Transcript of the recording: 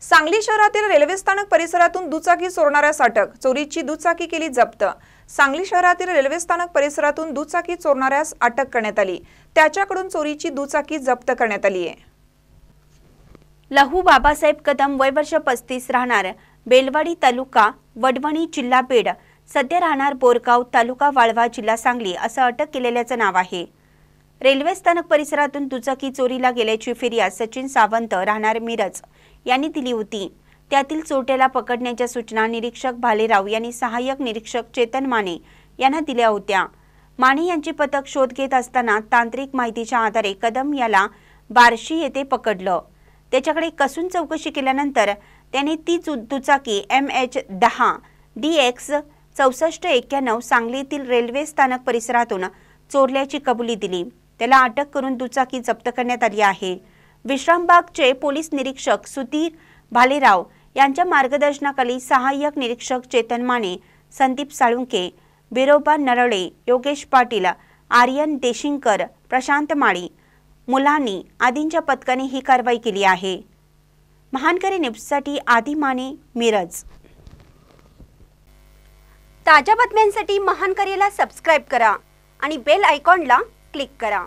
सांगली शहरातील रेल्वे स्थानक परिसरातून दुचाकी चोरणाऱ्यास अटक। चोरीची दुचाकी केली जप्त। सांगली शहरातील रेल्वे स्थानक परिसरातून दुचाकी चोरणाऱ्यास अटक करण्यात आली। त्याच्याकडून चोरीची दुचाकी जप्त करण्यात आली आहे। लहू बाबासाहेब कदम वय वर्ष 35 राहणार बेलवाडी तालुका वडवणी जिल्हा बीड, सध्या राहणार बोरगाव तालुका वाळवा जिल्हा सांगली असं अटक केलेल्याचं नाव आहे। रेल्वे स्थानक परिसरातून दुचाकी चोरीला गेल्याची फिर्याद सचिन सावंत राहणार मिरज यांनी दिली होती। त्यातील चोरट्याला पकडण्याच्या सूचना निरीक्षक भालेराव यांनी सहाय्यक निरीक्षक चेतन माने यांना दिल्या होत्या। माने यांचे पथक शोध घेत असताना तांत्रिक माहितीच्या आधारे कदम याला बार्शी येथे पकडलं। त्याच्याकडे कसून चौकशी केल्यानंतर त्याने ती दुचाकी MH10 DX 6491 सांगलीतील रेल्वे स्थानक परिसरातून चोरल्याची कबुली दिली। त्याला अटक करून दुचाकी जप्त करण्यात आली आहे। विश्रामबागचे पोलीस निरीक्षक सुधीर भालेराव यांच्या मार्गदर्शनाखाली सहाय्यक निरीक्षक चेतन माने, संदीप साळुंके, बिरोबा नरळे, योगेश पाटील, आर्यन देशिंकर, प्रशांत माळी, मुलानी आदींच्या पथकाने ही कारवाई केली आहे। महानकरी न्यूजसाठी आदी माने, मिरज। ताज्या बातम्यांसाठी महानकरीला सबस्क्राइब करा आणि बेल आयकॉनला क्लिक करा।